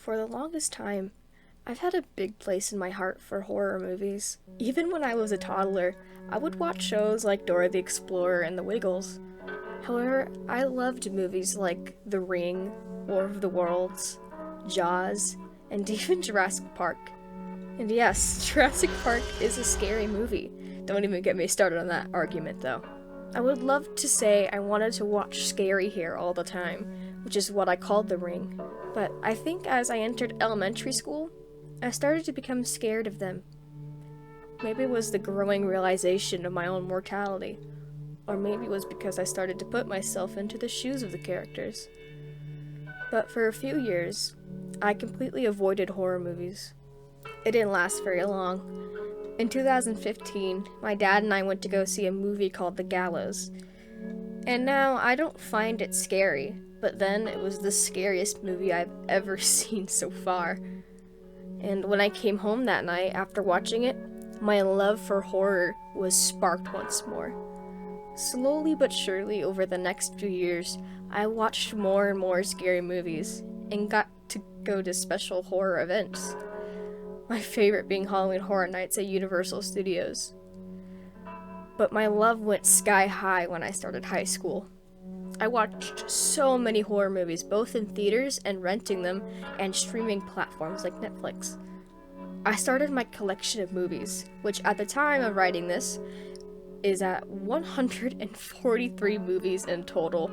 For the longest time, I've had a big place in my heart for horror movies. Even when I was a toddler, I would watch shows like Dora the Explorer and The Wiggles. However, I loved movies like The Ring, War of the Worlds, Jaws, and even Jurassic Park. And yes, Jurassic Park is a scary movie. Don't even get me started on that argument though. I would love to say I wanted to watch scary hair all the time, which is what I called The Ring. But I think as I entered elementary school, I started to become scared of them. Maybe it was the growing realization of my own mortality, or maybe it was because I started to put myself into the shoes of the characters. But for a few years, I completely avoided horror movies. It didn't last very long. In 2015, my dad and I went to go see a movie called The Gallows. And now I don't find it scary, but then it was the scariest movie I've ever seen so far. And when I came home that night after watching it, my love for horror was sparked once more. Slowly but surely over the next few years, I watched more and more scary movies and got to go to special horror events. My favorite being Halloween Horror Nights at Universal Studios. But my love went sky high when I started high school. I watched so many horror movies, both in theaters and renting them, and streaming platforms like Netflix. I started my collection of movies, which at the time of writing this, is at 143 movies in total.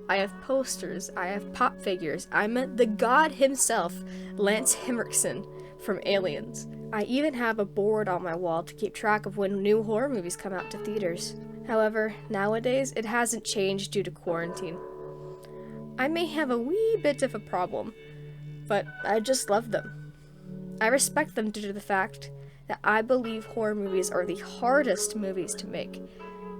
I have posters, I have pop figures, I met the god himself, Lance Henriksen, from Aliens. I even have a board on my wall to keep track of when new horror movies come out to theaters. However, nowadays, it hasn't changed due to quarantine. I may have a wee bit of a problem, but I just love them. I respect them due to the fact that I believe horror movies are the hardest movies to make,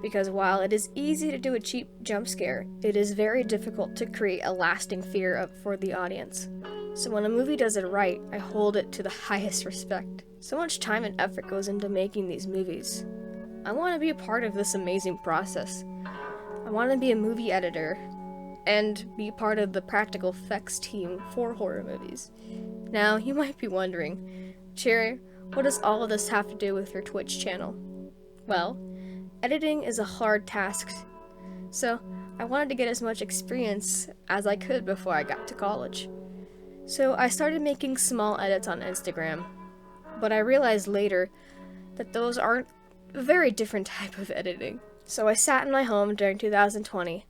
because while it is easy to do a cheap jump scare, it is very difficult to create a lasting fear for the audience. So when a movie does it right, I hold it to the highest respect. So much time and effort goes into making these movies. I want to be a part of this amazing process. I want to be a movie editor and be part of the practical effects team for horror movies. Now, you might be wondering, Cherri, what does all of this have to do with your Twitch channel? Well, editing is a hard task, so I wanted to get as much experience as I could before I got to college. So I started making small edits on Instagram, but I realized later that those aren't a very different type of editing. So I sat in my home during 2020,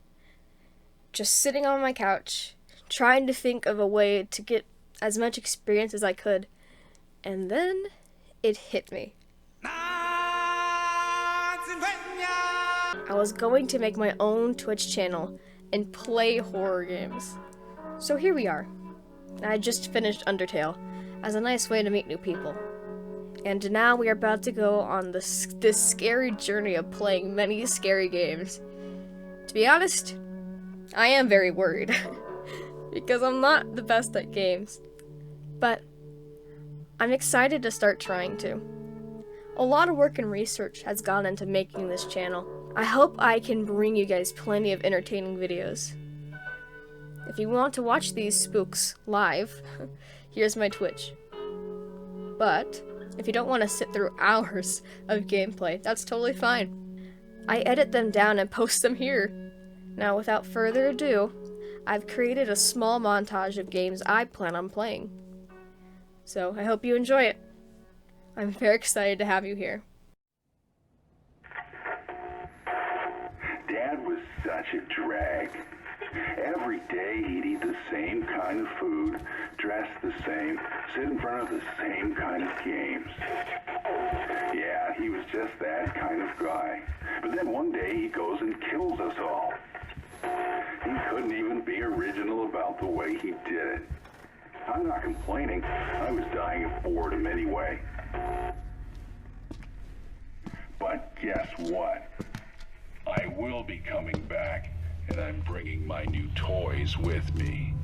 just sitting on my couch, trying to think of a way to get as much experience as I could, and then it hit me. I was going to make my own Twitch channel and play horror games. So here we are. I just finished Undertale as a nice way to meet new people. And now we are about to go on this scary journey of playing many scary games. To be honest, I am very worried because I'm not the best at games. But I'm excited to start trying to. A lot of work and research has gone into making this channel. I hope I can bring you guys plenty of entertaining videos. If you want to watch these spooks live, here's my Twitch. But if you don't want to sit through hours of gameplay, that's totally fine. I edit them down and post them here. Now, without further ado, I've created a small montage of games I plan on playing. So I hope you enjoy it. I'm very excited to have you here. Dad was such a drag. Every day he'd eat the same kind of food, dress the same, sit in front of the same kind of games. Yeah, he was just that kind of guy. But then one day he goes and kills us all. He couldn't even be original about the way he did it. I'm not complaining. I was dying of boredom anyway. But guess what? I will be coming back, and I'm bringing my new toys with me.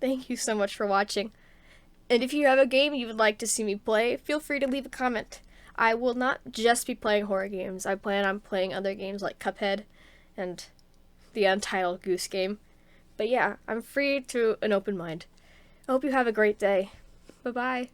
Thank you so much for watching. And if you have a game you would like to see me play, feel free to leave a comment. I will not just be playing horror games. I plan on playing other games like Cuphead and the Untitled Goose Game. But yeah, I'm free to an open mind. I hope you have a great day. Bye-bye.